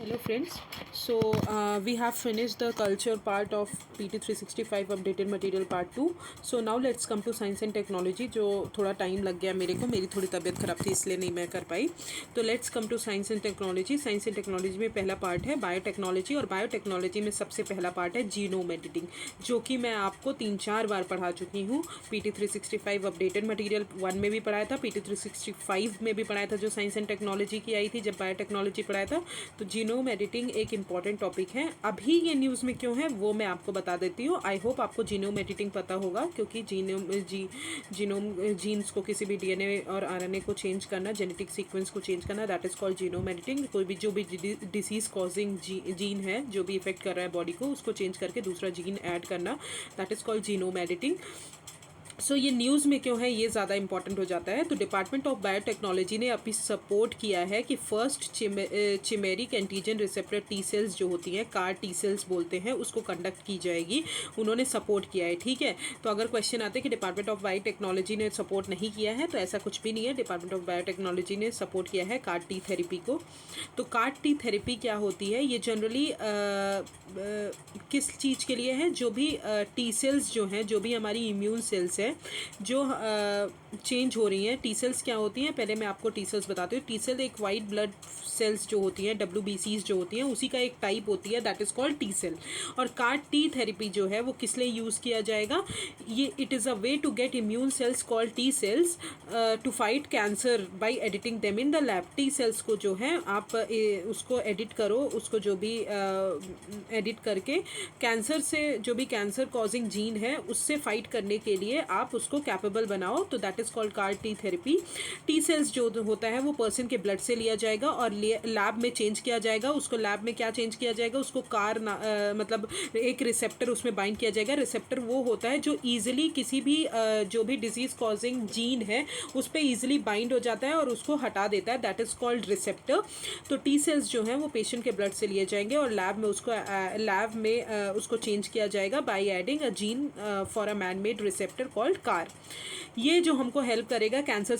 Hello friends, we have finished the culture part of PT 365 updated material part 2. So now let's come to science and technology जो थोड़ा time लग गया मेरे को, मेरी थोड़ी तबीयत ख़राब थी इसलिए नहीं मैं कर पाई. तो let's come to science and technology. Science and technology में पहला पार्ट है बायोटेक्नोलॉजी और बायोटेक्नोलॉजी में सबसे पहला पार्ट है जीनोम एडिटिंग, जो कि मैं आपको 3-4 बार पढ़ा चुकी हूँ. PT 365 अपडेटेड मटीरियल 1 में भी पढ़ाया था, PT 365 में भी पढ़ाया था जो साइंस एंड टेक्नोलॉजी की आई थी, जब बायोटेक्नोलॉजी पढ़ाया था. तो जीनोम एडिटिंग एक इम्पॉर्टेंट टॉपिक है. अभी ये न्यूज़ में क्यों है वो मैं आपको बता देती हूँ. आई होप आपको जीनोम एडिटिंग पता होगा, क्योंकि जीनोम जीन्स को किसी भी डीएनए और आरएनए को चेंज करना, जेनेटिक सीक्वेंस को चेंज करना, that is called genome editing. कोई भी जो भी डिसीज़ कॉजिंग जीन है जो भी इफेक्ट कर रहा है बॉडी को, उसको चेंज करके दूसरा जीन ऐड करना, that is called genome editing. So ये न्यूज़ में क्यों है ये ज़्यादा इंपॉर्टेंट हो जाता है. तो डिपार्टमेंट ऑफ बायोटेक्नोलॉजी ने अभी सपोर्ट किया है कि first chimeric antigen receptor T cells जो होती हैं, कार टी सेल्स बोलते हैं, उसको कंडक्ट की जाएगी. उन्होंने सपोर्ट किया है. ठीक है, तो अगर क्वेश्चन आते हैं कि डिपार्टमेंट ऑफ बायोटेक्नोलॉजी ने सपोर्ट नहीं किया है, तो ऐसा कुछ भी नहीं है. डिपार्टमेंट ऑफ बायोटेक्नोलॉजी ने सपोर्ट किया है कार टी थेरेपी को. तो कार टी थेरेपी क्या होती है, ये जनरली किस चीज़ के लिए है, जो भी टी सेल्स जो हैं, जो भी हमारी इम्यून सेल्स है जो चेंज हो रही हैं. टी सेल्स क्या होती हैं, पहले मैं आपको टी सेल्स बताती हूँ. टी सेल एक वाइट ब्लड सेल्स जो होती हैं, WBCs जो होती हैं, उसी का एक टाइप होती है, that is called T cell. और कार टी थेरेपी जो है वो किस लिए यूज़ किया जाएगा, ये it is a way to get immune cells called T cells to fight cancer by editing them in the lab. T cells को जो है आप उसको एडिट करो, उसको जो भी एडिट करके कैंसर से, जो भी कैंसर कॉजिंग जीन है उससे फाइट करने के लिए आप उसको कैपेबल बनाओ. तो that is called CAR T therapy. T cells जो होता है वो पर्सन के ब्लड से लिया जाएगा और लैब में चेंज किया जाएगा. उसको लैब में क्या चेंज किया जाएगा, उसको मतलब एक रिसेप्टर उसमें बाइंड किया जाएगा. रिसेप्टर वो होता है जो ईजिली किसी भी जो भी डिजीज़ कॉजिंग जीन है उस पर ईजिली बाइंड हो जाता है और उसको हटा देता है, दैट इज़ कॉल्ड रिसेप्टर. तो टी सेल्स जो हैं वो पेशेंट के ब्लड से लिए जाएंगे और लैब में उसको चेंज किया जाएगा by adding a gene for a man made receptor called car. ये जो हमको हेल्प करेगा कैंसर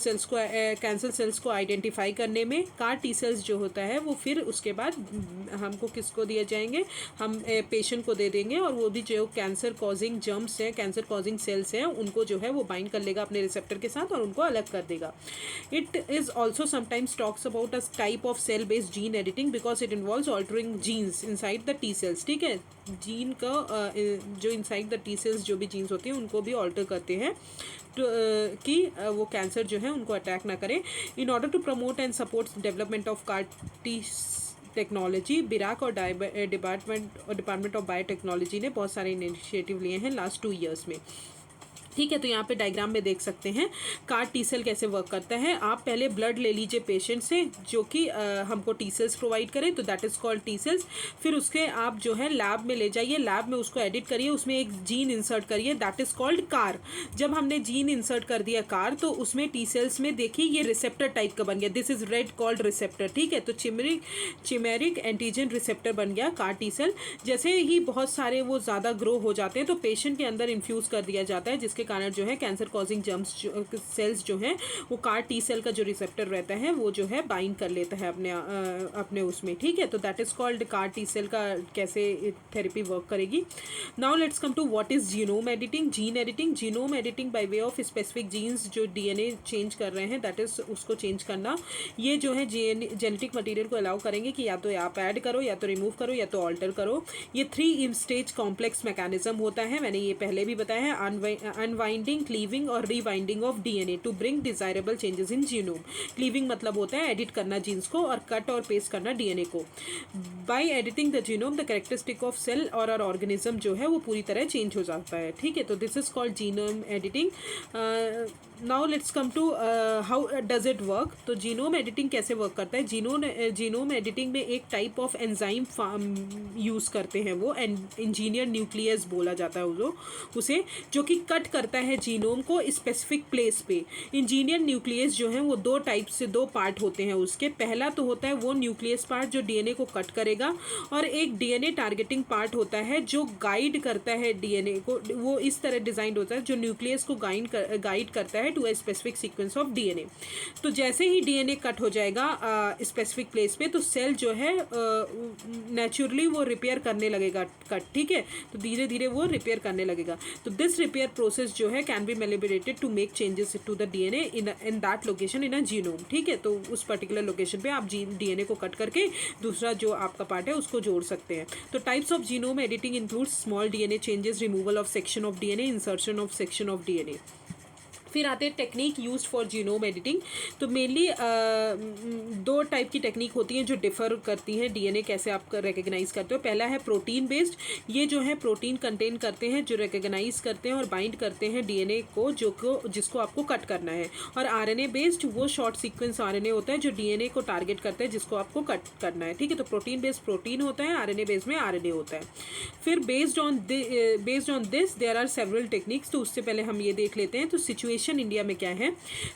सेल्स को आइडेंटिफाई करने में. कार टी सेल्स जो होता है वो फिर उसके बाद हमको किसको दिए जाएंगे, हम पेशेंट को दे देंगे और वो भी जो कैंसर कॉजिंग जर्म्स हैं, कैंसर कॉजिंग सेल्स हैं, उनको जो है वो बाइंड कर लेगा अपने रिसेप्टर के साथ और उनको अलग कर देगा. It is also sometimes talks about a type of cell based gene editing because it involves altering genes inside the T cells. ठीक है, जीन का जो इनसाइड द टी सेल्स जो भी जीन्स होती हैं उनको भी ऑल्टर करते हैं कि वो कैंसर जो है उनको अटैक ना करे. In order to promote and support development of CAR T technology, BIRAC और डिपार्टमेंट ऑफ बायोटेक्नोलॉजी ने बहुत सारे इनिशिएटिव लिए हैं लास्ट 2 ईयर्स में. ठीक है, तो यहाँ पे डायग्राम में देख सकते हैं कार टी सेल कैसे वर्क करता है. आप पहले ब्लड ले लीजिए पेशेंट से जो कि हमको टी सेल्स प्रोवाइड करें, तो that is called T sales. फिर उसके आप जो है लैब में ले जाइए, लैब में उसको एडिट करिए, उसमें एक जीन इंसर्ट करिए, दैट इज़ कॉल्ड कार. जब हमने जीन इंसर्ट कर दिया कार, तो उसमें टी सेल्स में देखिए ये रिसेप्टर टाइप का बन गया, this is red called receptor. ठीक है, तो चिमेरिक एंटीजन रिसेप्टर बन गया कार टी सेल. जैसे ही बहुत सारे वो ज़्यादा ग्रो हो जाते हैं तो पेशेंट के अंदर इन्फ्यूज़ कर दिया जाता है, जिसके कारण जो है कैंसर कॉजिंग जर्म्स सेल्स जो हैं वो कार टी सेल का जो रिसेप्टर रहता है वो जो है बाइंड कर लेता है अपने उसमें. ठीक है, तो that is called CAR T cell का कैसे थेरेपी वर्क करेगी. Now let's come to what is genome editing. Gene editing, genome editing by way of specific genes जो डीएनए चेंज कर रहे हैं, दैट इज़ उसको चेंज करना. ये जो है जेनेटिक मटीरियल को अलाउ करेंगे कि या तो आप ऐड करो, या तो रिमूव करो, या तो ऑल्टर करो. ये 3 स्टेज कॉम्प्लेक्स मैकेनिज्म होता है, मैंने ये पहले भी बताया है. अनवाइंडिंग, क्लीविंग और rewinding of DNA to bring desirable changes in genome. Cleaving मतलब होता है एडिट करना जीन्स को और कट और पेस्ट करना डीएनए को. By editing the genome the characteristic of cell और ऑर्गेनिज्म जो है वो पूरी तरह चेंज हो जाता है. ठीक है, तो this is called genome editing. Now let's come to how does it work. तो जीनोम एडिटिंग कैसे वर्क करता है. जीनोम एडिटिंग में एक टाइप ऑफ एंजाइम यूज़ करते हैं, वो इंजीनियर न्यूक्लियस बोला जाता है उसे, जो कि कट करता है जीनोम को स्पेसिफिक प्लेस पे. इंजीनियर न्यूक्लियस जो है वो 2 टाइप से 2 पार्ट होते हैं उसके. पहला तो होता है वो न्यूक्लियस पार्ट जो डीएनए को कट करेगा, और एक डीएनए टारगेटिंग पार्ट होता है जो गाइड करता है डीएनए को. वो इस तरह डिजाइन होता है जो न्यूक्लियस को गाइड करता है to a specific sequence of DNA. तो जैसे ही डीएनए कट हो जाएगा स्पेसिफिक प्लेस पे, तो सेल जो है नेचुरली वो रिपेयर करने लगेगा कट, ठीक है, तो धीरे धीरे वो रिपेयर करने लगेगा। तो दिस रिपेयर प्रोसेस जो है can be manipulated to make changes to the DNA in that location in a genome, ठीक है। तो उस पर्टिकुलर लोकेशन पे आप डीएनए को कट करके दूसरा जो आपका पार्ट है उसको जोड़ सकते हैं। तो types of genome editing includes small DNA changes, removal of section of DNA, insertion of section of DNA. फिर आते हैं technique used for genome editing. तो मेनली दो टाइप की टेक्निक होती हैं जो डिफ़र करती हैं डीएनए कैसे आप रिकग्नाइज़ करते हो। पहला है प्रोटीन बेस्ड, ये जो है प्रोटीन कंटेन करते हैं जो रिकग्नाइज करते हैं और बाइंड करते हैं डीएनए को जिसको आपको कट करना है। और आरएनए बेस्ड वो शॉर्ट सीक्वेंस आरएनए होता है जो डीएनए को टारगेट करता है जिसको आपको कट करना है, ठीक है। तो प्रोटीन बेस्ड प्रोटीन होता है, आरएनए बेस्ड में आरएनए होता है। फिर based on this there are several techniques. तो उससे पहले हम ये देख लेते हैं तो सिचुएशन इंडिया में क्या है।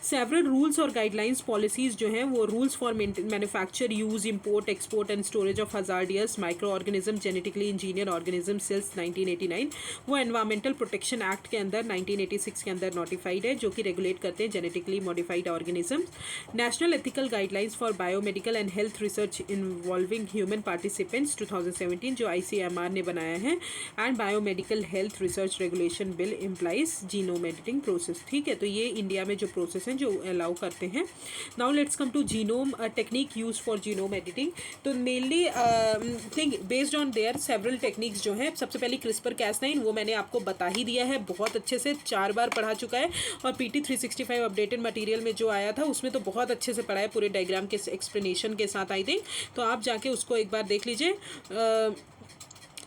सेवरल रूल्स और गाइडलाइंस पॉलिसीज जो हैं वो rules for manufacture, use, import, export and storage of hazardous micro organism, genetically engineered organism cells 1989 वो एनवायरमेंटल प्रोटेक्शन एक्ट के अंदर 1986 के अंदर नोटिफाइड है, जो कि रेगुलेट करते हैं genetically modified organisms. National ethical guidelines for biomedical and health research involving human participants 2017 जो ICMR ने बनाया है। And biomedical health research regulation bill implies genome editing process, ठीक है। तो ये इंडिया में जो प्रोसेस हैं जो अलाउ करते हैं। Now let's come to genome technique use for genome editing. तो mainly thing based on there several techniques जो हैं। सबसे पहले CRISPR-Cas9 वो मैंने आपको बता ही दिया है, बहुत अच्छे से 4 बार पढ़ा चुका है। और PT 365 अपडेटेड मटेरियल में जो आया था उसमें तो बहुत अच्छे से पढ़ा है पूरे डायग्राम के एक्सप्लेनेशन के साथ, आई थिंक। तो आप जाके उसको एक बार देख लीजिए।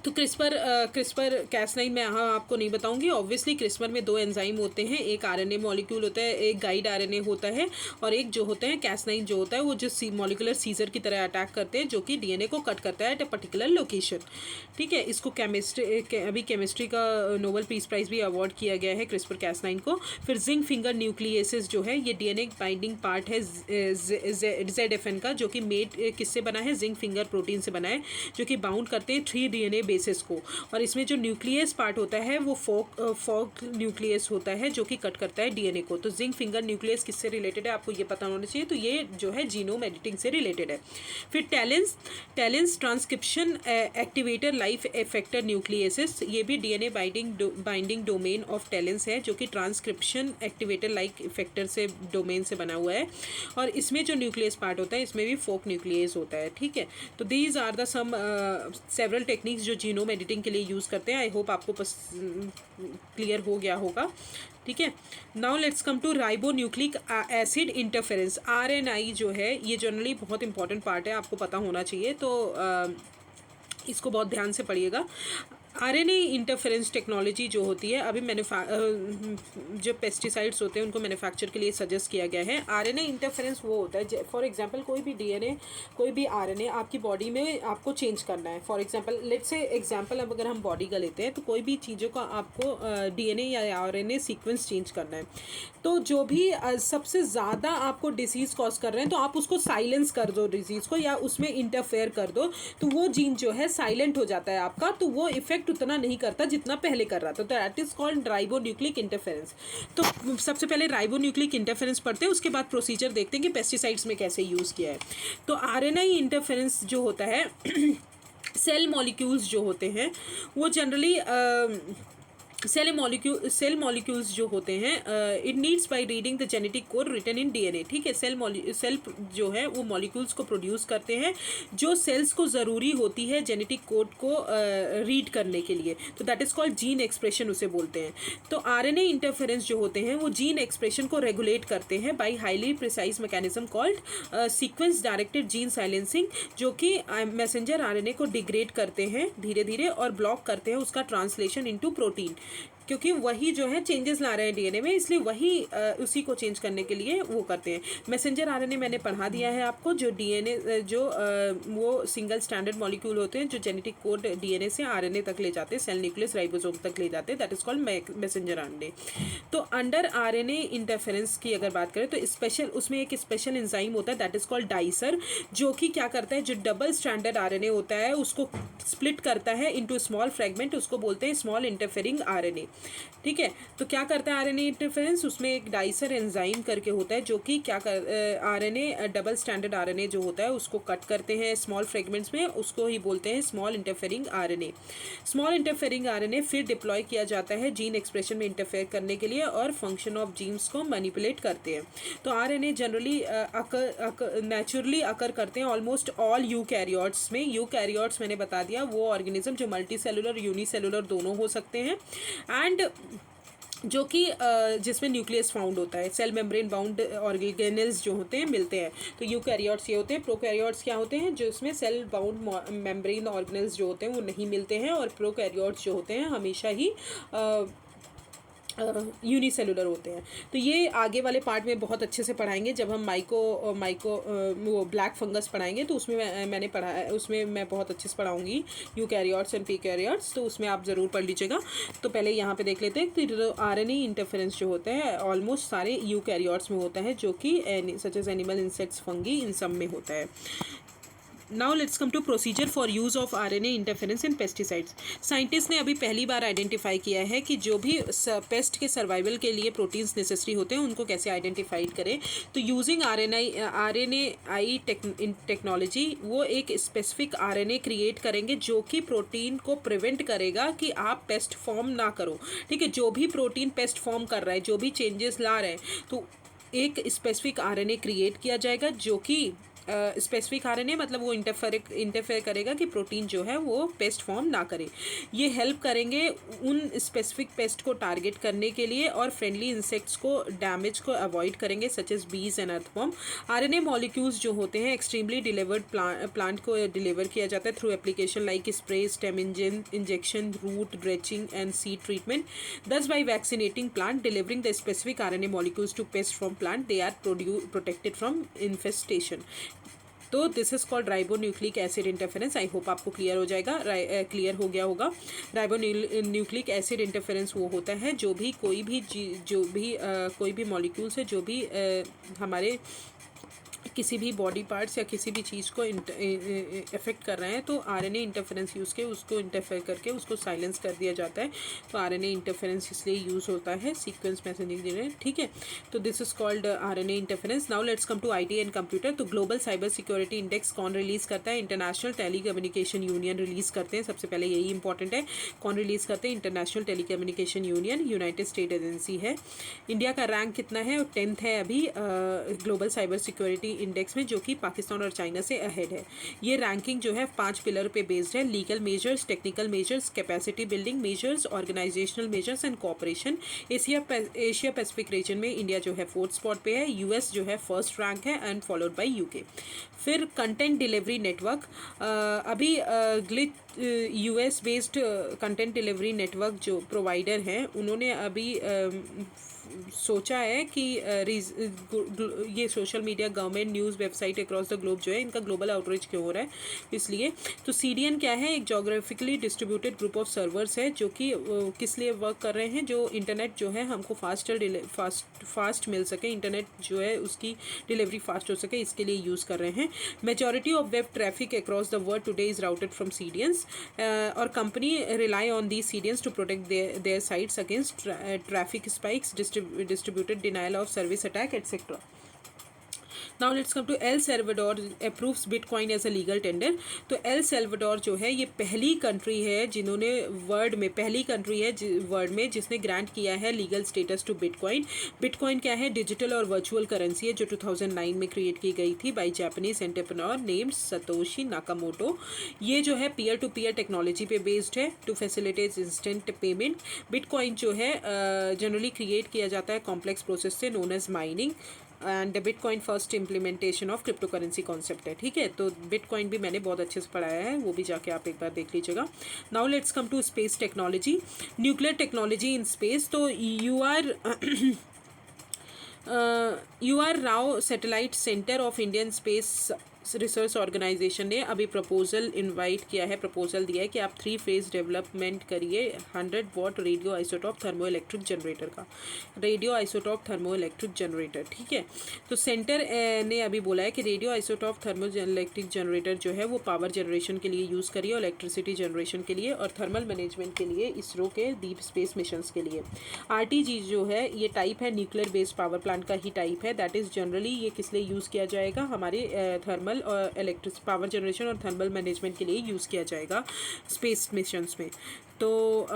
तो CRISPR-Cas9 मैं यहाँ आपको नहीं बताऊंगी। ऑब्वियसली CRISPR में 2 एंजाइम होते हैं, एक आरएनए मॉलिक्यूल होता है, एक गाइड आरएनए होता है, और एक जो होता है Cas9 जो होता है वो जो मॉलिकुलर सीजर की तरह अटैक करते हैं जो कि डीएनए को कट करता है एट अ पर्टिकुलर लोकेशन, ठीक है। इसको अभी केमिस्ट्री का नोबेल पीस प्राइज़ भी अवार्ड किया गया है CRISPR-Cas9 को। फिर जिंक फिंगर न्यूक्लियसेस जो है ये डीएनए बाइंडिंग पार्ट है ZFN का, जो कि मेड किससे बना है, जिंक फिंगर प्रोटीन से बना है, जो कि बाउंड करते हैं 3 डीएनए बेसिस को। और इसमें जो न्यूक्लियस पार्ट होता है वो फोक न्यूक्लियस होता है जो कि कट करता है डीएनए को। तो जिंक फिंगर न्यूक्लियस किससे रिलेटेड है आपको ये पता होना चाहिए। तो ये जो है जीनोम एडिटिंग से रिलेटेड है। फिर talons transcription activator life effector nucleus is, ये भी DNA binding domain of talons है जो कि ट्रांसक्रिप्शन एक्टिवेटर लाइक इफेक्टर से डोमेन से बना हुआ है। और इसमें जो न्यूक्लियस पार्ट होता है इसमें भी फोक न्यूक्लियस होता है, ठीक है। तो these are the some several techniques जो जीनोम एडिटिंग के लिए यूज़ करते हैं। आई होप आपको क्लियर हो गया होगा, ठीक है। Now let's come to ribonucleic acid interference. RNI जो है ये जनरली बहुत इंपॉर्टेंट पार्ट है, आपको पता होना चाहिए, तो इसको बहुत ध्यान से पढ़िएगा। RNA इंटरफेरेंस टेक्नोलॉजी जो होती है, अभी जो पेस्टिसाइड्स होते हैं उनको मैन्युफैक्चर के लिए सजेस्ट किया गया है। RNA इंटरफेरेंस वो होता है, फॉर एग्जांपल कोई भी डीएनए कोई भी RNA आपकी बॉडी में आपको चेंज करना है। For example let's say example अब अगर हम बॉडी का लेते हैं तो कोई भी चीज़ों का आपको डीएनए या RNA सीक्वेंस चेंज करना है, तो जो भी सबसे ज़्यादा आपको डिसीज़ कॉज कर रहे हैं तो आप उसको साइलेंस कर दो डिजीज़ को, या उसमें इंटरफेयर कर दो, तो वो जीन जो है साइलेंट हो जाता है आपका, तो वो इफेक्ट उतना नहीं करता जितना पहले कर रहा था। तो that is called ribonucleic interference. तो सबसे पहले राइबोन्यूक्लिक इंटरफेरेंस पढ़ते हैं, उसके बाद प्रोसीजर देखते हैं कि पेस्टिसाइड्स में कैसे यूज़ किया है। तो RNA इंटरफेरेंस जो होता है सेल मॉलिक्यूल्स जो होते हैं वो जनरली सेल मॉलिक्यूल्स जो होते हैं it needs by reading the genetic code written in DNA, ठीक है। सेल जो है वो मॉलिक्यूल्स को प्रोड्यूस करते हैं जो सेल्स को ज़रूरी होती है जेनेटिक कोड को रीड करने के लिए, तो that is called gene expression उसे बोलते हैं। तो RNA इंटरफेरेंस जो होते हैं वो जीन एक्सप्रेशन को रेगुलेट करते हैं by highly precise mechanism called sequence directed gene silencing, जो कि मैसेंजर RNA को डिग्रेड करते हैं धीरे धीरे और ब्लॉक करते हैं उसका ट्रांसलेशन इनटू प्रोटीन, क्योंकि वही जो है चेंजेस ला रहे हैं डीएनए में, इसलिए वही उसी को चेंज करने के लिए वो करते हैं। मैसेंजर RNA मैंने पढ़ा दिया है आपको, जो डीएनए जो वो सिंगल स्टैंडर्ड मॉलिक्यूल होते हैं जो जेनेटिक कोड डीएनए से RNA तक ले जाते हैं, सेल न्यूक्लियस राइबोसोम तक ले जाते हैं, that is called messenger RNA। तो अंडर RNA इंटरफेरेंस की अगर बात करें तो स्पेशल उसमें एक स्पेशल एंजाइम होता है दैट इज कॉल्ड डाइसर, जो कि क्या करता है, जो डबल स्टैंडर्ड RNA होता है उसको स्प्लिट करता है इनटू स्मॉल फ्रेगमेंट, उसको बोलते हैं स्मॉल इंटरफेरिंग RNA। ठीक है। तो क्या करता है आरएनए इंटरफेरेंस, उसमें एक डाइसर एंजाइम करके होता है जो कि क्या कर आरएनए डबल स्टैंडर्ड आरएनए जो होता है उसको कट करते हैं स्मॉल फ्रेगमेंट्स में, उसको ही बोलते हैं small interfering RNA. Small interfering RNA फिर डिप्लॉय किया जाता है जीन एक्सप्रेशन में इंटरफेयर करने के लिए और फंक्शन ऑफ जीन्स को मैनिपुलेट करते हैं। तो आरएनए जनरली नेचुरली अकर करते हैं ऑलमोस्ट ऑल यूकैरियोट्स में। यूकैरियोट्स मैंने बता दिया वो ऑर्गेनिज्म जो मल्टी सेलुलर यूनिसेलुलर दोनों हो सकते हैं, एंड जो कि जिसमें न्यूक्लियस फाउंड होता है, सेल मेम्ब्रेन बाउंड ऑर्गेनेल्स जो होते हैं मिलते हैं। तो यूकैरियोट्स ये होते हैं। प्रोकैरियोट्स क्या होते हैं, जिसमें सेल बाउंड मेम्ब्रेन ऑर्गेनेल्स जो होते हैं वो नहीं मिलते हैं, और प्रोकैरियोट्स जो होते हैं हमेशा ही यूनिसेलुलर होते हैं। तो ये आगे वाले पार्ट में बहुत अच्छे से पढ़ाएंगे जब हम वो ब्लैक फंगस पढ़ाएंगे, तो उसमें मैंने पढ़ा, उसमें मैं बहुत अच्छे से पढ़ाऊंगी यूकैरियोट्स एंड प्रोकैरियोट्स, तो उसमें आप ज़रूर पढ़ लीजिएगा। तो पहले यहाँ पे देख लेते हैं। तो आरएनए इंटरफेरेंस जो होता है ऑलमोस्ट सारे यूकैरियोट्स में होता है, जो कि such as animal, insects, fungi, इन सब में होता है। Now let's come to procedure for use of RNA interference in pesticides. Scientist ने अभी पहली बार आइडेंटिफाई किया है कि जो भी पेस्ट के सर्वाइवल के लिए प्रोटीन्स नेसेसरी होते हैं उनको कैसे आइडेंटिफाइड करें। तो यूजिंग आरएनए टेक्नोलॉजी वो एक स्पेसिफिक आरएनए क्रिएट करेंगे जो कि प्रोटीन को प्रिवेंट करेगा कि आप पेस्ट फॉर्म ना करो। ठीक है, जो भी प्रोटीन पेस्ट फॉर्म कर रहा है, जो भी चेंजेस ला रहे हैं, तो एक स्पेसिफिक आरएनए क्रिएट किया जाएगा जो कि स्पेसिफिक आरएनए मतलब वो इंटरफेयर करेगा कि प्रोटीन जो है वो पेस्ट फॉर्म ना करे। ये हेल्प करेंगे उन स्पेसिफिक पेस्ट को टारगेट करने के लिए और फ्रेंडली इंसेक्ट्स को डैमेज को अवॉइड करेंगे, such as bees and earthworm. RNA molecules जो होते हैं एक्सट्रीमली डिलीवर्ड प्लांट को डिलीवर किया जाता है through application like spray, stem injection, root drenching and seed treatment. Thus, by vaccinating plant, delivering the specific RNA molecules to pests from plant, they are protected from infestation. तो this is called ribonucleic acid interference. I hope आपको clear हो जाएगा, clear हो गया होगा। Ribonucleic acid interference वो होता है जो भी कोई भी मॉलिक्यूल्स है जो भी हमारे किसी भी बॉडी पार्ट्स या किसी भी चीज़ को इफेक्ट कर रहे हैं, तो आरएनए इंटरफेरेंस यूज़ के उसको इंटरफेयर करके उसको साइलेंस कर दिया जाता है। तो आरएनए इंटरफेरेंस इसलिए यूज़ होता है सीक्वेंस मैसेजिंग के लिए। ठीक है, तो this is called RNA interference. Now let's come to IT and computer. तो ग्लोबल साइबर सिक्योरिटी इंडेक्स कौन रिलीज़ करता है? International telecommunication union release करते हैं। सबसे पहले यही इंपॉर्टेंट है, कौन रिलीज़ करते हैं? International telecommunication union, united state agency है। इंडिया का रैंक कितना है? 10th है अभी ग्लोबल साइबर सिक्योरिटी इंडेक्स में, जो कि पाकिस्तान और चाइना से अहेड है। ये रैंकिंग जो है 5 पिलर पे बेस्ड है: legal measures, technical measures, capacity building measures, organisational measures and cooperation. Asia Pacific region में इंडिया जो है 4th स्पॉट पे है, यूएस जो है 1st रैंक है एंड फॉलोड बाय यूके। फिर कंटेंट डिलीवरी नेटवर्क, अभी glitch US based content delivery network जो प्रोवाइडर हैं उन्होंने अभी सोचा है कि ये social media, government, news website across the globe जो है इनका ग्लोबल आउटरीच क्यों हो रहा है, इसलिए। तो सीडीएन क्या है? एक geographically distributed group of servers है जो कि किस लिए वर्क कर रहे हैं? जो इंटरनेट जो है हमको फास्ट मिल सके, इंटरनेट जो है उसकी डिलीवरी फास्ट हो सके, इसके लिए यूज़ कर रहे हैं। Majority of web traffic across the world today is routed from CDNs, और company rely on the CDNs to protect their sites against traffic spikes, distributed denial of service attack, etc. Now let's come to El Salvador approves bitcoin as a legal tender. तो El Salvador जो है ये पहली country है जिन्होंने world में जिसने grant किया है legal status to bitcoin. Bitcoin क्या है? डिजिटल और वर्चुअल करेंसी है जो 2009 में क्रिएट की गई थी by Japanese entrepreneur named Satoshi Nakamoto. ये जो है पीयर टू पीयर टेक्नोलॉजी पे बेस्ड है to facilitate instant payment. Bitcoin जो है जनरली क्रिएट किया जाता है कॉम्प्लेक्स प्रोसेस से known as mining, and bitcoin first implementation of cryptocurrency concept है। ठीक है, तो बिटकॉइन भी मैंने बहुत अच्छे से पढ़ाया है, वो भी जाके आप एक बार देख लीजिएगा। Now let's come to space technology, nuclear technology in space. तो U R Rao satellite centre of Indian space research organisation ने अभी प्रपोजल इनवाइट किया है, प्रपोजल दिया है कि आप 3 फेज डेवलपमेंट करिए 100 watt radio isotope thermo electric generator का, radio isotope thermo electric generator, ठीक है। तो सेंटर ने अभी बोला है कि radio isotope thermo electric generator जो है वो पावर जनरेशन के लिए यूज़ करिए, इलेक्ट्रिसिटी जनरेशन के लिए और थर्मल मैनेजमेंट के लिए इसरो के डीप स्पेस मिशंस के लिए। आरटीजी जो है ये टाइप है न्यूक्लियर बेस्ड पावर प्लांट का ही टाइप है, दैट इज़ जनरली ये किस लिए यूज़ किया जाएगा, हमारे थर्मल और इलेक्ट्रिक पावर जनरेशन और थर्मल मैनेजमेंट के लिए यूज़ किया जाएगा स्पेस मिशंस में। तो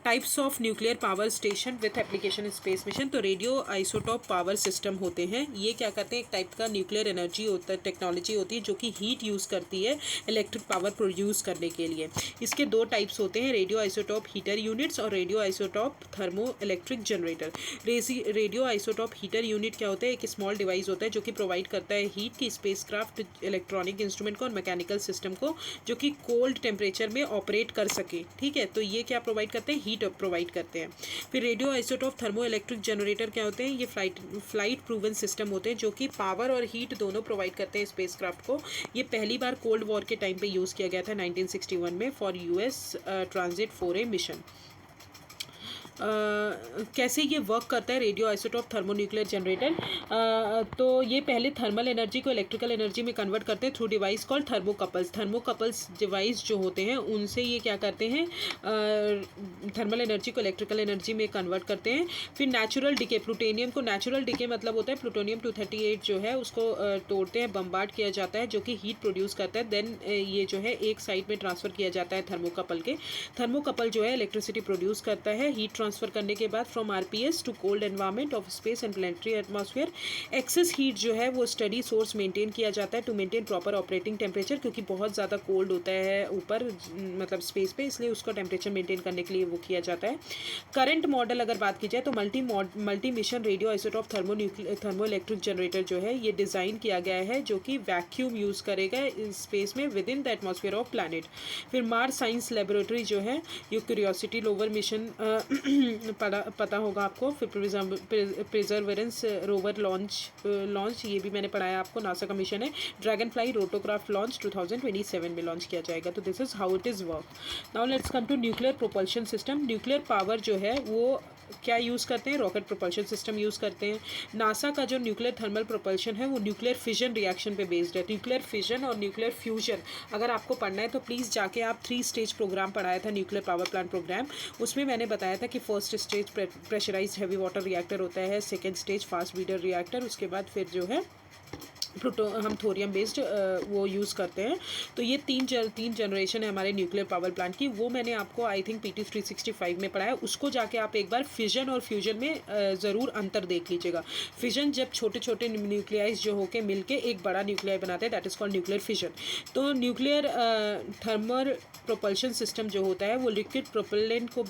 types of nuclear power station with application space mission, तो रेडियो आइसोटॉप पावर सिस्टम होते हैं, ये क्या करते हैं, एक टाइप का न्यूक्लियर एनर्जी होता है, टेक्नोलॉजी होती है जो कि हीट यूज़ करती है इलेक्ट्रिक पावर प्रोड्यूस करने के लिए। इसके 2 टाइप्स होते हैं, रेडियो आइसोटॉप हीटर यूनिट्स और radio isotope thermo electric generator. Radio isotope heater unit क्या होता है, एक स्मॉल डिवाइस होता है जो कि प्रोवाइड करता है हीट की स्पेसक्राफ्ट इलेक्ट्रॉनिक इंस्ट्रूमेंट को और मैकेनिकल सिस्टम को जो कि कोल्ड टेम्परेचर में ऑपरेट कर सके, ठीक है। तो ये क्या प्रोवाइड करते हैं, हीट प्रोवाइड करते हैं। फिर radio isotope thermo electric generator क्या होते हैं, ये फ्लाइट प्रूवन सिस्टम होते हैं जो कि पावर और हीट दोनों प्रोवाइड करते हैं स्पेसक्राफ्ट को। ये पहली बार कोल्ड वॉर के टाइम पे यूज़ किया गया था 1961 में for US transit 4A mission. कैसे ये वर्क करता है रेडियो आइसोटॉप थर्मोन्यूक्लियर जनरेटर, तो ये पहले थर्मल एनर्जी को इलेक्ट्रिकल एनर्जी में कन्वर्ट करते हैं through device called thermocouples. Thermocouples device जो होते हैं उनसे ये क्या करते हैं, थर्मल एनर्जी को इलेक्ट्रिकल एनर्जी में कन्वर्ट करते हैं। फिर नेचुरल डिके, प्लूटोनियम को, नेचुरल डिके मतलब होता है प्लूटोनियम 238 जो है उसको तोड़ते हैं, बम्बार्ड किया जाता है जो कि हीट प्रोड्यूस करता है, देन ये जो है एक साइड में ट्रांसफ़र किया जाता है थर्मोकपल के। थर्मोकपल जो है इलेक्ट्रिसिटी प्रोड्यूस करता है हीट ट्रांसफर करने के बाद from RPS to cold environment of space and planetary atmosphere. Excess heat जो है वो स्टडी सोर्स मेंटेन किया जाता है to maintain proper operating temperature, क्योंकि बहुत ज़्यादा कोल्ड होता है ऊपर मतलब स्पेस पे, इसलिए उसका टेम्परेचर मेंटेन करने के लिए वो किया जाता है। करंट मॉडल अगर बात की जाए तो multi mission radio isotope thermo electric generator जो है ये डिज़ाइन किया गया है जो कि वैक्यूम यूज़ करेगा स्पेस में with in the atmosphere of planet. फिर मार्स साइंस लेबोरेटरी जो है ये क्यूरियोसिटी रोवर मिशन पता होगा आपको। फिर प्रिजर्वेरेंस रोवर लॉन्च ये भी मैंने पढ़ाया आपको, नासा का मिशन है। ड्रैगन फ्लाई रोटोक्राफ्ट लॉन्च 2027 में लॉन्च किया जाएगा। तो this is how it is work. Now let's come to nuclear propulsion system. Nuclear power जो है वो क्या यूज़ करते हैं, रॉकेट प्रोपल्शन सिस्टम यूज़ करते हैं। नासा का जो न्यूक्लियर थर्मल प्रोपल्शन है वो न्यूक्लियर फिजन रिएक्शन पे बेस्ड है। न्यूक्लियर फिजन और न्यूक्लियर फ्यूजन अगर आपको पढ़ना है तो प्लीज़ जाके आप 3 स्टेज प्रोग्राम पढ़ाया था, न्यूक्लियर पावर प्लांट प्रोग्राम, उसमें मैंने बताया था कि first stage pressurised heavy water reactor होता है, second stage fast breeder reactor, उसके बाद फिर जो है हम थोरियम बेस्ड वो यूज़ करते हैं। तो ये तीन जनरेशन है हमारे न्यूक्लियर पावर प्लांट की, वो मैंने आपको आई थिंक PT 365 में पढ़ाया। उसको जाके आप एक बार फिजन और फ्यूजन में ज़रूर अंतर देख लीजिएगा। फिजन जब छोटे छोटे न्यूक्लियाइज जो होके मिलके एक बड़ा न्यूक्लियाई बनाते हैं, that is called nuclear fission. तो न्यूक्लियर थर्मल प्रोपल्शन सिस्टम जो होता है वो लिक्विड प्रोपेलेंट को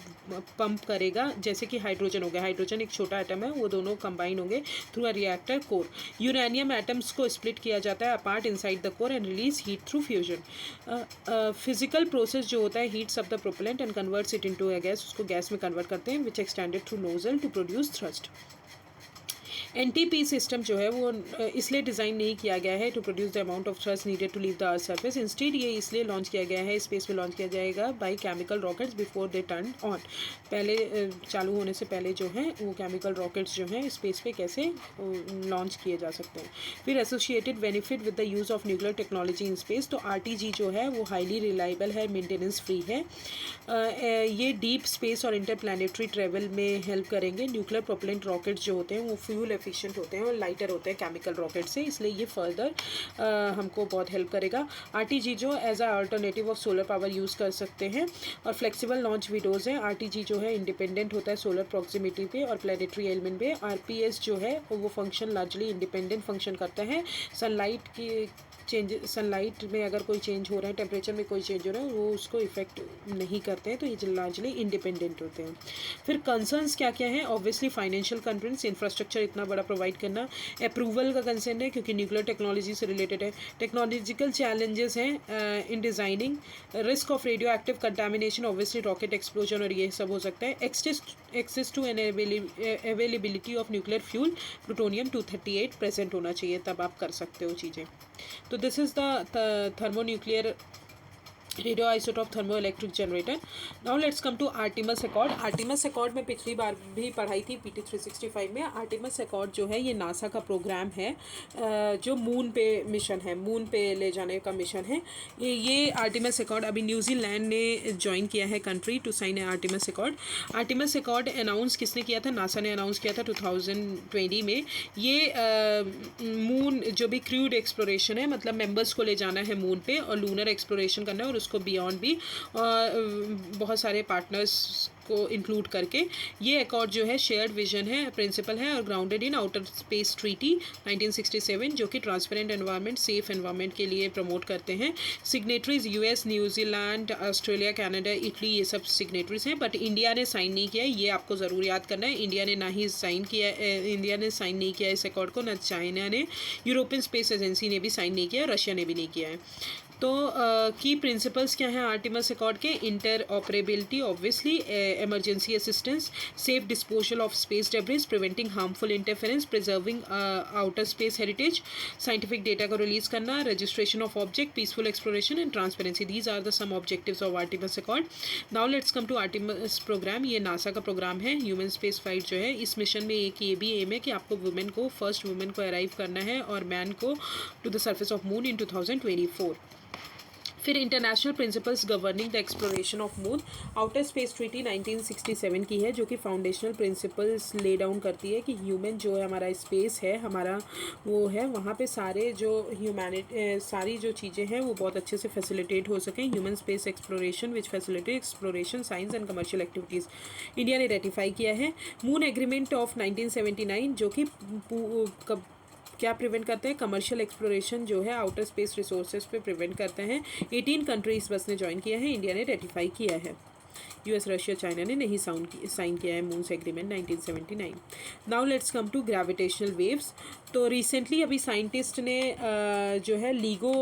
पंप करेगा, जैसे कि हाइड्रोजन हो गया, हाइड्रोजन एक छोटा एटम है, वो दोनों कंबाइन होंगे through a reactor core. Uranium atoms को स्प्लिट किया जाता है apart inside the core and release heat through fusion. Physical process जो होता है heats up the propellant and converts it into a gas, उसको गैस में कन्वर्ट करते हैं which extended through nozzle to produce thrust. NTP system जो है वो इसलिए डिज़ाइन नहीं किया गया है to produce the amount of thrust needed to leave the earth surface. Instead ये इसलिए लॉन्च किया गया है, स्पेस में लॉन्च किया जाएगा by chemical rockets before they turn on. पहले चालू होने से पहले जो है वो केमिकल रॉकेट्स जो हैं स्पेस पे कैसे लॉन्च किए जा सकते हैं। फिर associated benefit with the use of nuclear technology in space, तो RTG जो है वो हाईली रिलायबल है, मेंटेनेंस फ्री है। ये डीप स्पेस और इंटरप्लैनेटरी ट्रेवल में हेल्प करेंगे। न्यूक्लियर प्रोपेलेंट रॉकेट्स जो होते हैं वो फ्यूल एफिशिएंट होते हैं और लाइटर होते हैं केमिकल रॉकेट से, इसलिए ये फर्दर हमको बहुत हेल्प करेगा। RTG जो as a alternative of solar power use कर सकते हैं। और फ्लेक्सिबल लॉन्च विंडोज़ हैं। RTG जो है इंडिपेंडेंट होता है सोलर प्रॉक्सिमिटी पे और प्लेनेटरी एलिमेंट पे। RPS जो है वो फंक्शन लार्जली इंडिपेंडेंट फंक्शन करता है। सनलाइट की सनलाइट में अगर कोई चेंज हो रहा है, टेम्परेचर में कोई चेंज हो रहा है, वो उसको इफेक्ट नहीं करते हैं, तो ये लार्जली इंडिपेंडेंट होते हैं। फिर कंसर्न्स क्या क्या हैं, ऑब्वियसली फाइनेंशियल कंसर्न्स, इंफ्रास्ट्रक्चर इतना बड़ा प्रोवाइड करना। अप्रूवल का कंसर्न है क्योंकि न्यूक्लियर टेक्नोलॉजी से रिलेटेड है। टेक्नोलॉजिकल चैलेंजेस हैं in designing, risk of radioactive contamination, obviously rocket explosion और ये सब हो सकता है। Access to an availability of nuclear fuel plutonium 238 present होना चाहिए, तब आप कर सकते हो चीज़ें। तो this is the thermonuclear radio isotope thermo electric generator. Now let's come to Artemis accord. Artemis accord में पिछली बार भी पढ़ाई थी PT 365 में। आर्टिमस एकॉर्ड जो है ये नासा का प्रोग्राम है, जो मून पे मिशन है, मून पे ले जाने का मिशन है। ये आर्टिमस एकॉर्ड अभी न्यूजीलैंड ने ज्वाइन किया है country to sign Artemis accord. Artemis accord announce किसने किया था? नासा ने अनाउंस किया था 2020 में। ये मून जो भी क्रूड एक्सप्लोरेशन है, मतलब मेंबर्स को ले जाना है मून पे और लूनर एक्सप्लोरेशन करना है, और उसको बियॉन्ड भी बहुत सारे पार्टनर्स को इंक्लूड करके ये एकॉर्ड जो है शेयर्ड विजन है, प्रिंसिपल है और grounded in outer space treaty 1967, जो कि ट्रांसपेरेंट एनवायरनमेंट, सेफ एनवायरनमेंट के लिए प्रमोट करते हैं। Signatories US, New Zealand, Australia, Canada, Italy, ये सब सिग्नेटरीज हैं, बट इंडिया ने साइन नहीं किया है। ये आपको ज़रूर याद करना है, इंडिया ने ना ही साइन किया, इंडिया ने साइन नहीं किया इस एकॉर्ड को, ना चाइना ने, यूरोपियन स्पेस एजेंसी ने भी साइन नहीं किया, रशिया ने भी नहीं किया है। तो की प्रिंसिपल्स क्या हैं आर्टिमस एकॉर्ड के? Interoperability, obviously, emergency assistance, safe disposal of space debris, preventing harmful interference, preserving outer space heritage, scientific data को रिलीज करना, registration of object, peaceful exploration and transparency. These are the some objectives of Artemis accord. Now let's come to Artemis programme. ये NASA का programme है, human space flight जो है। इस mission में एक ये भी एम है कि आपको वुमेन को, फर्स्ट वुमेन को अराइव करना है और मैन को to the surface of moon in 2024। फिर international principles governing the exploration of moon. Outer space treaty 1967 की है, जो कि फाउंडेशनल प्रिंसिपल्स ले डाउन करती है कि ह्यूमन जो है, हमारा स्पेस है, हमारा वो है, वहाँ पे सारे जो सारी जो चीज़ें हैं वो बहुत अच्छे से फैसिलिटेट हो सकें। Human space exploration which facilitate exploration, science and commercial activities. India ने रेटिफाई किया है मून एग्रीमेंट ऑफ 1979, जो कि क्या प्रिवेंट करते हैं? कमर्शियल एक्सप्लोरेशन जो है आउटर स्पेस रिसोर्सेज पे प्रिवेंट करते हैं। 18 कंट्रीज बस ने ज्वाइन किया है, इंडिया ने रेटिफाई किया है। US, रशिया, चाइना ने नहीं साइन किया है moons agreement 1979। Now let's come to gravitational waves. तो रिसेंटली अभी साइंटिस्ट ने जो है LIGO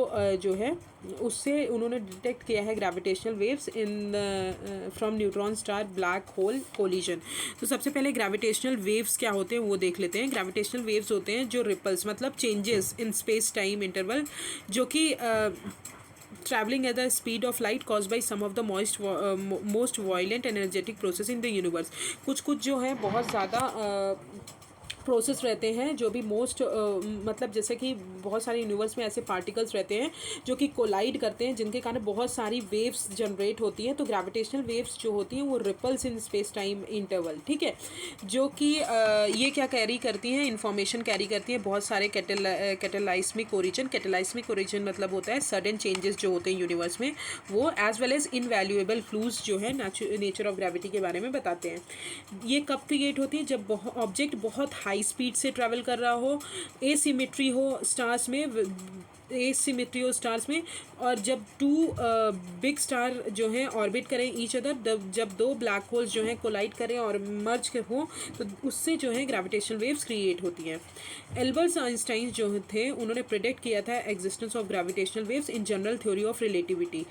जो है उससे उन्होंने डिटेक्ट किया है gravitational waves in from neutron star black hole collision. तो सबसे पहले ग्रेविटेशनल वेव्स क्या होते हैं वो देख लेते हैं। ग्रेविटेशनल वेव्स होते हैं जो रिपल्स, मतलब changes in space time interval, जो कि traveling at the speed of light caused by some of the most violent and energetic process in the universe। कुछ जो है बहुत ज़्यादा प्रोसेस रहते हैं जो भी मतलब जैसे कि बहुत सारे यूनिवर्स में ऐसे पार्टिकल्स रहते हैं जो कि कोलाइड करते हैं, जिनके कारण बहुत सारी वेव्स जनरेट होती हैं। तो ग्रेविटेशनल वेव्स जो होती हैं वो ripples in space time interval, ठीक है, जो कि ये क्या कैरी करती हैं? इंफॉर्मेशन कैरी करती हैं बहुत सारे कैटेलाइस्मिक ओरिजिन। कैटेलाइस्मिक ओरिजिन मतलब होता है सडन चेंजेस जो होते हैं यूनिवर्स में, वो as well as invaluable clues जो है नेचर ऑफ ग्रेविटी के बारे में बताते हैं। ये कब क्रिएट होती है? जब ऑब्जेक्ट बहुत हाई स्पीड से ट्रैवल कर रहा हो, एसिमेट्री हो स्टार्स में, और जब टू बिग स्टार जो हैं ऑर्बिट करें ईच अदर, जब दो ब्लैक होल्स जो हैं कोलाइड करें और मर्ज हो, तो उससे जो है ग्रेविटेशनल वेव्स क्रिएट होती हैं। एल्बर्ट आइंस्टाइन जो थे उन्होंने प्रेडिक्ट किया था existence of gravitational waves in general theory of relativity.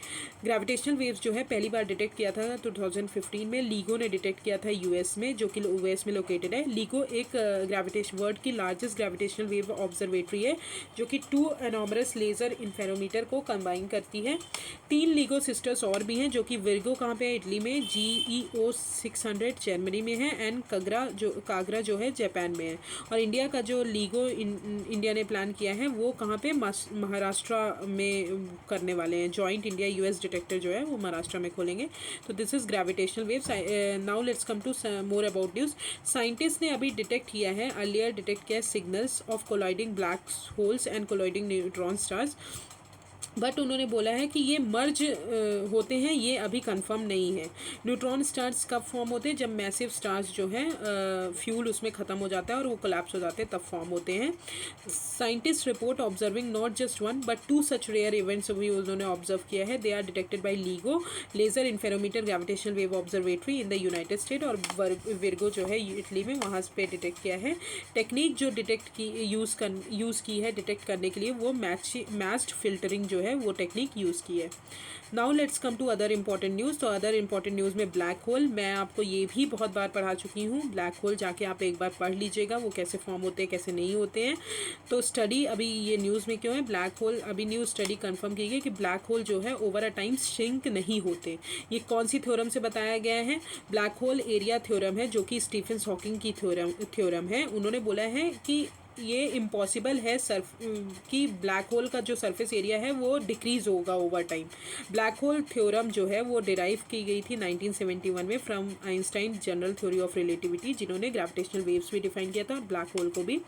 Gravitational waves जो है पहली बार डिटेक्ट किया था 2015 में, LIGO ने डिटेक्ट किया था US में, जो कि US में लोकेटेड है। LIGO एक वर्ल्ड की लार्जेस्ट ग्रेविटेशनल वेव ऑब्जर्वेटरी है, जो कि 2 एनॉमरस लेज़र इंफेरोमीटर को कंबाइन करती है। 3 LIGO सिस्टर्स और भी हैं, जो कि विर्गो कहाँ पे है? इटली में, GEO 600 जर्मनी में है, एंड कागरा जो है जापान में है। और इंडिया का जो LIGO इंडिया ने प्लान किया है वो कहाँ पे? महाराष्ट्र में करने वाले हैं। जॉइंट इंडिया US डिटेक्टर जो है वो महाराष्ट्र में खोलेंगे। तो this is gravitational waves. Now let's come to more about news. Scientist ने अभी डिटेक्ट किया है, अर्लियर डिटेक्ट किया signals of colliding black holes and colliding neutron stars, but उन्होंने बोला है कि ये मर्ज होते हैं, ये अभी कंफर्म नहीं है। न्यूट्रॉन स्टार्स कब फॉर्म होते हैं? जब मैसिव स्टार्स जो हैं फ्यूल उसमें ख़त्म हो जाता है और वो कोलैप्स हो जाते हैं, तब फॉर्म होते हैं। Scientist report observing not just 1 but 2 such rare events भी उन्होंने ऑब्जर्व किया है। They are detected by LIGO laser interferometer gravitational wave observatory in the United State, और विर्गो जो है इटली में, वहाँ पे डिटेक्ट किया है। टेक्निक जो यूज़ की है डिटेक्ट करने के लिए वो मैच्ड फिल्टरिंग जो है वो टेक्निक यूज़ की है। Now let's come to other important news. तो अदर इंपॉर्टेंट न्यूज़ में ब्लैक होल, मैं आपको ये भी बहुत बार पढ़ा चुकी हूँ। ब्लैक होल जाके आप एक बार पढ़ लीजिएगा वो कैसे फॉर्म होते हैं कैसे नहीं होते हैं। तो स्टडी अभी ये न्यूज़ में क्यों है, ब्लैक होल अभी न्यूज़ स्टडी कंफर्म की गई कि ब्लैक होल जो है ओवर अ टाइम श्रिंक नहीं होते। ये कौन सी थ्योरम से बताया गया है, ब्लैक होल एरिया थ्योरम है, जो कि स्टीफन हॉकिंग की थ्योरम है। उन्होंने बोला है कि ये इम्पॉसिबल है कि ब्लैक होल का जो सरफेस एरिया है वो डिक्रीज़ होगा over time. Black hole theorem जो है वो डिराइव की गई थी 1971 में from Einstein general theory of relativity, जिन्होंने ग्रेविटेशनल वेव्स भी डिफाइन किया था और ब्लैक होल को भी।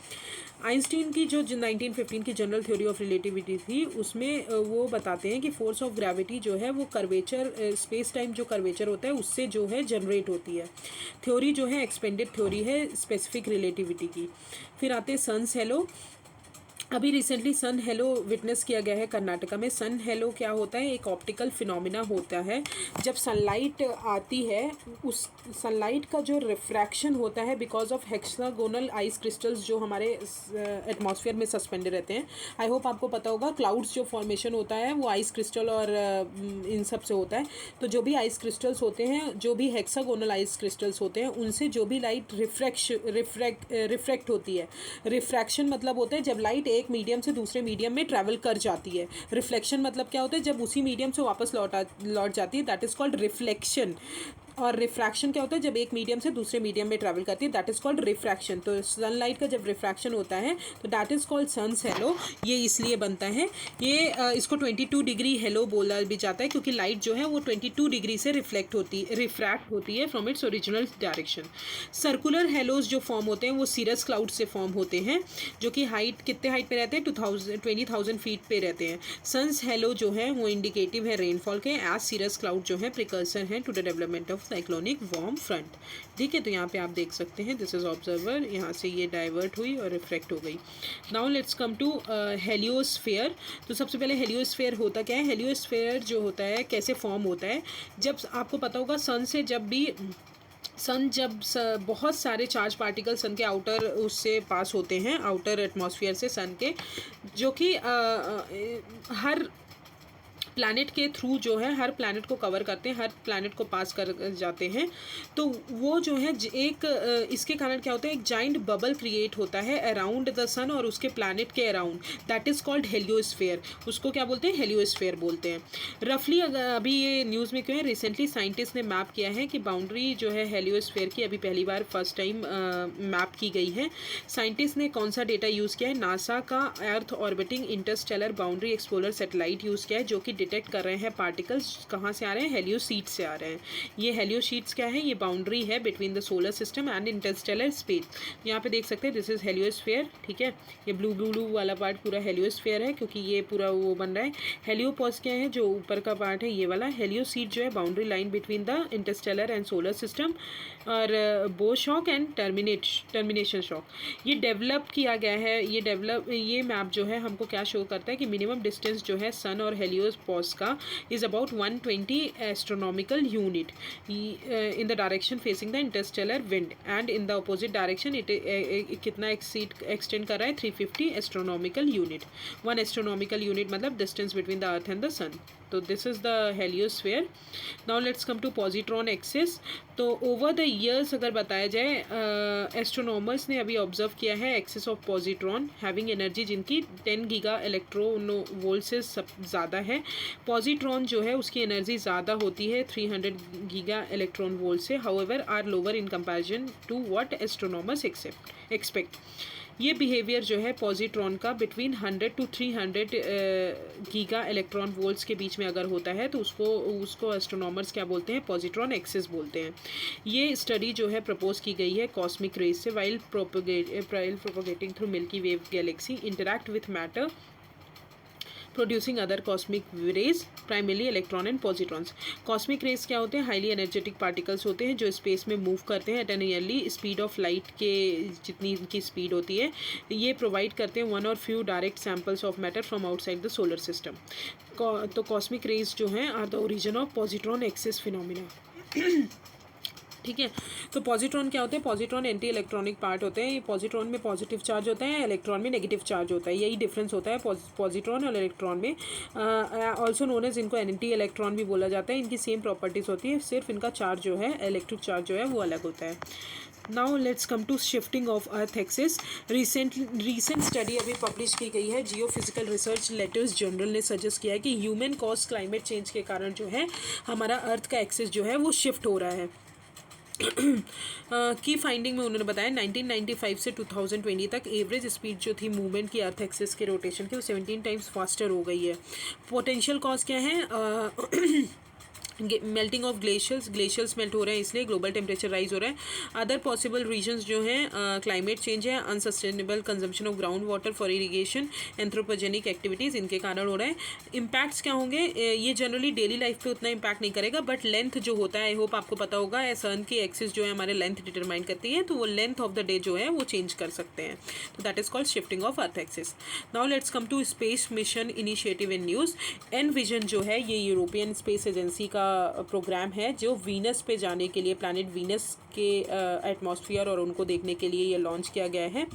आइंस्टीन की जो 1915 की जनरल थ्योरी ऑफ रिलेटिविटी थी उसमें वो बताते हैं कि फोर्स ऑफ ग्रेविटी जो है वो कर्वेचर, स्पेस टाइम जो कर्वेचर होता है उससे जो है जनरेट होती है। थ्योरी जो है एक्सपेंडेड थ्योरी है स्पेसिफिक रिलेटिविटी की। फिर आते हैं सन्स हेलो। अभी रिसेंटली सन हेलो विटनेस किया गया है कर्नाटका में। सन हेलो क्या होता है, एक ऑप्टिकल फिनोमिना होता है। जब सनलाइट आती है उस सनलाइट का जो रिफ्रैक्शन होता है because of hexagonal ice crystals जो हमारे एटमॉस्फेयर में सस्पेंडेड रहते हैं। आई होप आपको पता होगा क्लाउड्स जो फॉर्मेशन होता है वो आइस क्रिस्टल और इन सब से होता है। तो जो भी आइस क्रिस्टल्स होते हैं, जो भी हेक्सागोनल आइस क्रिस्टल्स होते हैं, उनसे जो भी लाइट रिफ्रैक्ट होती है। रिफ्रैक्शन मतलब होता है जब लाइट एक मीडियम से दूसरे मीडियम में ट्रैवल कर जाती है। रिफ्लेक्शन मतलब क्या होता है, जब उसी मीडियम से वापस लौट जाती है, दैट इज़ कॉल्ड रिफ्लेक्शन। और रिफ्रैक्शन क्या होता है, जब एक मीडियम से दूसरे मीडियम में ट्रैवल करती है, दैट इज़ कॉल्ड रिफ्रैक्शन। तो सनलाइट का जब रिफ्रैक्शन होता है तो that is called sun's halo. ये इसलिए बनता है, ये इसको 22 डिग्री हेलो बोला भी जाता है क्योंकि लाइट जो है वो 22 डिग्री से रिफ्रैक्ट होती है from its original direction. Circular halos जो फॉर्म होते हैं वो सीरस क्लाउड से फॉर्म होते हैं, जो कि हाइट कितने हाइट पे रहते हैं, 20,000 फीट पे रहते हैं। सन्स हेलो जो है वो इंडिकेटिव है रेनफॉल के, एज सीरस क्लाउड जो है प्रिकर्सर है to the development of cyclonic warm front. ठीक है, तो यहाँ पे आप देख सकते हैं दिस इज ऑब्जर्वर, यहाँ से ये डाइवर्ट हुई और रिफ्लेक्ट हो गई। Now let's come to heliosphere. तो सबसे पहले हेलियोस्फेयर होता क्या है, हेलियोस्फेयर जो होता है कैसे फॉर्म होता है, जब आपको पता होगा सन से जब बहुत सारे चार्ज पार्टिकल सन के आउटर उससे पास होते हैं, आउटर एटमॉस्फेयर से सन के, जो कि हर प्लैनेट के थ्रू जो है हर प्लैनेट को कवर करते हैं, हर प्लैनेट को पास कर जाते हैं। तो वो जो है एक इसके कारण क्या होता है, एक जाइंट बबल क्रिएट होता है अराउंड द सन और उसके प्लैनेट के अराउंड, दैट इज़ कॉल्ड हेलियोस्फेयर। उसको क्या बोलते हैं, हेलियोस्फेयर बोलते हैं। रफली अभी ये न्यूज़ में क्यों है, रिसेंटली साइंटिस्ट ने मैप किया है कि बाउंड्री जो है हेलियोस्फेयर की अभी पहली बार फर्स्ट टाइम मैप की गई है। साइंटिस्ट ने कौन सा डेटा यूज़ किया है, नासा का earth orbiting interstellar boundary explorer satellite use किया है, जो कि डिटेक्ट कर रहे हैं पार्टिकल्स कहाँ से आ रहे हैं, हेलियोसीट से आ रहे हैं। ये हेलियोसीट्स क्या है, ये बाउंड्री है between the solar system and Interstellar space. यहाँ पे देख सकते हैं दिस इज हेलियोस्फेयर। ठीक है, ये ब्लू वाला पार्ट पूरा हेलियोस्फेयर है क्योंकि ये पूरा वो बन रहा है। हेलियोपॉज क्या है, जो ऊपर का पार्ट है ये वाला। हेलियोसीट जो है boundary line between the Interstellar and solar system. और बो शॉक एंड टर्मिनेशन शॉक ये डेवलप किया गया है। ये मैप जो है हमको क्या शो करता है कि मिनिमम डिस्टेंस जो है सन और हेलियोपॉज का is about 120 astronomical unit in the direction facing the interstellar wind, and in the opposite direction कितना एक्सटेंड कर रहा है, 350 एस्ट्रोनॉमिकल यूनिट। 1 एस्ट्रोनॉमिकल यूनिट मतलब distance between the earth and the sun. तो this is the heliosphere. Now let's come to positron excess. तो over the years अगर बताया जाए, एस्ट्रोनॉमर्स ने अभी ऑब्जर्व किया है excess of positron having energy जिनकी 10 गीगा इलेक्ट्रॉन वोल्ट से ज़्यादा है। पॉजिट्रॉन जो है उसकी एनर्जी ज़्यादा होती है 300 गीगा इलेक्ट्रॉन वोल्ट से, however are lower in comparison to what astronomers expect. ये बिहेवियर जो है पॉजिट्रॉन का between 100 to 300 giga electron volts के बीच में अगर होता है तो उसको एस्ट्रोनॉमर्स क्या बोलते हैं, पॉजिट्रॉन एक्सिस बोलते हैं। ये स्टडी जो है प्रपोज की गई है कॉस्मिक रेज से, while propagating through milky wave Galaxy interact with matter producing other cosmic rays primarily electron and positrons. Cosmic rays क्या होते हैं, हाईली एनर्जेटिक पार्टिकल्स होते हैं जो स्पेस में मूव करते हैं at an nearly speed of light के जितनी इनकी स्पीड होती है। ये प्रोवाइड करते हैं वन और few direct samples of matter from outside the solar system. तो कॉस्मिक रेज जो हैं are the origin of positron excess phenomena. ठीक है। तो पॉजिट्रॉन क्या होते हैं? पॉजिट्रॉन एंटी इलेक्ट्रॉनिक पार्ट होते हैं। ये पॉजिट्रॉन में पॉजिटिव चार्ज होता है, इलेक्ट्रॉन में नेगेटिव चार्ज होता है, यही डिफरेंस होता है पॉजिट्रॉन और इलेक्ट्रॉन में। ऑल्सो नोन एज, इनको एंटी इलेक्ट्रॉन भी बोला जाता है। इनकी सेम प्रॉपर्टीज़ होती है, सिर्फ इनका चार्ज जो है, इलेक्ट्रिक चार्ज जो है वो अलग होता है। Now let's come to shifting of earth axis. Recent study अभी पब्लिश की गई है, जियोफिजिकल रिसर्च लेटर्स जर्नल ने सजेस्ट किया है कि ह्यूमन कॉज क्लाइमेट चेंज के कारण जो है हमारा अर्थ का एक्सिस जो है वो शिफ्ट हो रहा है। की फाइंडिंग में उन्होंने बताया 1995 से 2020 तक एवरेज स्पीड जो थी मूवमेंट की अर्थ एक्सिस के रोटेशन की, वो 17 टाइम्स फास्टर हो गई है। पोटेंशियल कॉज क्या है? मेल्टिंग ऑफ ग्लेशियर्स मेल्ट हो रहे हैं, इसलिए ग्लोबल टेम्परेचर राइज हो रहा है। अदर पॉसिबल रीजंस जो हैं क्लाइमेट चेंज है, unsustainable consumption of ground water for irrigation, anthropogenic activities, इनके कारण हो रहा है। इम्पैक्ट्स क्या होंगे? ये जनरली डेली लाइफ पे उतना इम्पैक्ट नहीं करेगा, बट लेंथ जो होता है, आई होप आपको पता होगा, सन की एक्सिस जो है हमारे लेंथ डिटरमाइन करती है, तो वो लेंथ ऑफ द डे जो है वो चेंज कर सकते हैं। तो that is called shifting of earth axis. Now let's come to space mission initiative in news. EnVision जो है ये यूरोपियन स्पेस एजेंसी का प्रोग्राम है, जो वीनस पे जाने के लिए, प्लैनेट वीनस के एटमॉस्फेयर और उनको देखने के लिए ये लॉन्च किया गया है।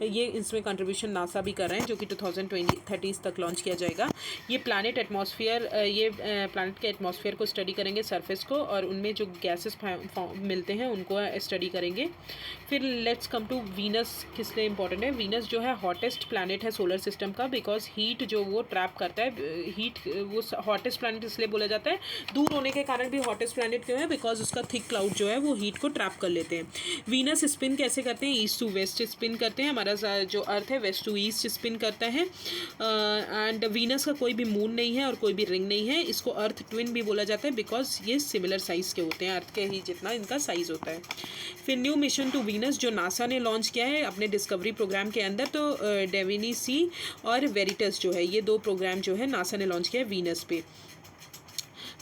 ये इसमें कंट्रीब्यूशन नासा भी कर रहे हैं, जो कि 2030 तक लॉन्च किया जाएगा। ये प्लैनेट एटमॉस्फेयर, ये प्लैनेट के एटमॉस्फेयर को स्टडी करेंगे, सरफेस को, और उनमें जो गैसेस मिलते हैं उनको स्टडी करेंगे। फिर लेट्स कम टू वीनस। किस लिए इंपॉर्टेंट है? वीनस जो है हॉटेस्ट प्लैनेट है सोलर सिस्टम का, बिकॉज हीट जो वो ट्रैप करता है। हीट, वो हॉटेस्ट प्लैनेट इसलिए बोला जाता है, दूर होने के कारण भी हॉटेस्ट प्लैनेट क्यों है? बिकॉज उसका थिक क्लाउड जो है वो हीट को ट्रैप कर लेते हैं। वीनस स्पिन कैसे करते हैं? ईस्ट टू वेस्ट स्पिन करते हैं। हमारा जो अर्थ है वेस्ट टू ईस्ट स्पिन करता है। एंड वीनस का कोई भी मून नहीं है और कोई भी रिंग नहीं है। इसको अर्थ ट्विन भी बोला जाता है, बिकॉज ये सिमिलर साइज़ के होते हैं, अर्थ के ही जितना इनका साइज़ होता है। फिर न्यू मिशन टू वीनस जो नासा ने लॉन्च किया है अपने डिस्कवरी प्रोग्राम के अंदर, तो डेविनी सी और वेरिटस जो है, ये दो प्रोग्राम जो है नासा ने लॉन्च किया है वीनस पे।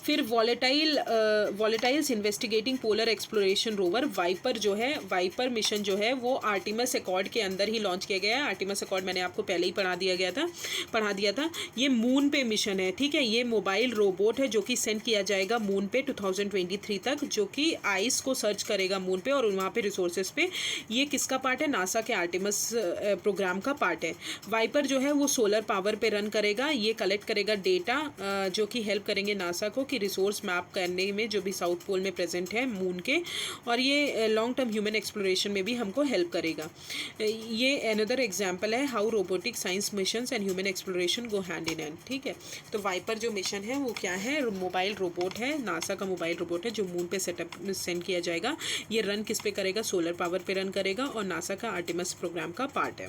फिर volatiles investigating polar exploration rover VIPER जो है, वाइपर मिशन जो है वो आर्टिमस एकॉर्ड के अंदर ही लॉन्च किया गया है। आर्टिमस एकॉर्ड मैंने आपको पहले ही पढ़ा दिया था। ये मून पे मिशन है, ठीक है। ये मोबाइल रोबोट है जो कि सेंड किया जाएगा मून पे 2023 तक, जो कि आइस को सर्च करेगा मून पे और वहाँ पे रिसोर्सेज पे। ये किसका पार्ट है? नासा के आर्टिमस प्रोग्राम का पार्ट है। वाइपर जो है वो सोलर पावर पे रन करेगा। ये कलेक्ट करेगा डेटा जो कि हेल्प करेंगे नासा को कि रिसोर्स मैप करने में, जो भी साउथ पोल में प्रेजेंट है मून के, और ये लॉन्ग टर्म ह्यूमन एक्सप्लोरेशन में भी हमको हेल्प करेगा। ये अनदर एग्जांपल है how robotic science missions and human exploration go hand in hand, ठीक है। तो वाइपर जो मिशन है वो क्या है? मोबाइल रोबोट है, नासा का मोबाइल रोबोट है जो मून पे सेंड किया जाएगा। ये रन किस पे करेगा? सोलर पावर पे रन करेगा और नासा का आर्टिमस प्रोग्राम का पार्ट है।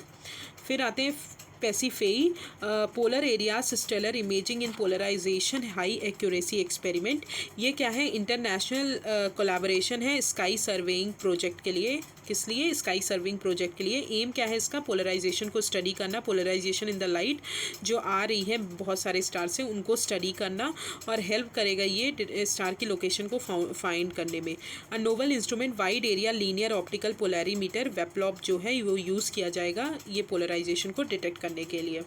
फिर आते हैं पेसिफेई, पोलर एरियाज स्टेलर इमेजिंग इन पोलराइजेशन हाई एक्यूरेसी एक्सपेरिमेंट। ये क्या है? इंटरनेशनल कोलैबोरेशन है स्काई सर्वेइंग प्रोजेक्ट के लिए। किस लिए? स्काई सर्विंग प्रोजेक्ट के लिए। एम क्या है इसका? पोलराइजेशन को स्टडी करना, पोलराइजेशन इन द लाइट जो आ रही है बहुत सारे स्टार से, उनको स्टडी करना, और हेल्प करेगा ये स्टार की लोकेशन को फाइंड करने में। A novel instrument wide area linear optical polarimeter WALOP जो है वो यूज़ किया जाएगा ये पोलराइजेशन को डिटेक्ट करने के लिए।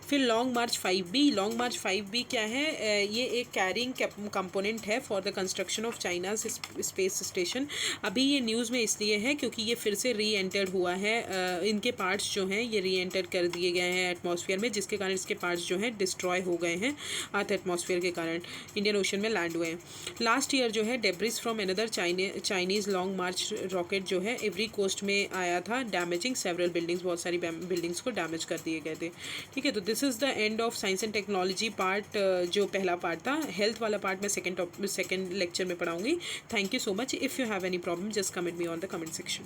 फिर लॉन्ग मार्च 5B। लॉन्ग मार्च 5B क्या है? ये एक कैरिंग कंपोनेंट है for the construction of China space station. अभी ये न्यूज़ में इसलिए है क्योंकि ये फिर से री एंटर्ड हुआ है। इनके पार्ट्स जो हैं ये री एंटर कर दिए गए हैं एटमॉस्फेयर में, जिसके कारण इसके पार्ट्स जो हैं डिस्ट्रॉय हो गए हैं अर्थ एटमॉस्फेयर के कारण, इंडियन ओशन में लैंड हुए हैं। लास्ट ईयर जो है debris from another Chinese long March rocket जो है एवरी कोस्ट में आया था, डैमेजिंग सेवरल बिल्डिंग्स, बहुत सारी बिल्डिंग्स को डैमेज कर दिए गए थे, ठीक है। तो this is the end of science and technology part, जो पहला पार्ट था। हेल्थ वाला पार्ट मैं सेकेंड लेक्चर में पढ़ाऊंगी। Thank you so much. If you have any problem just comment me on the comment section.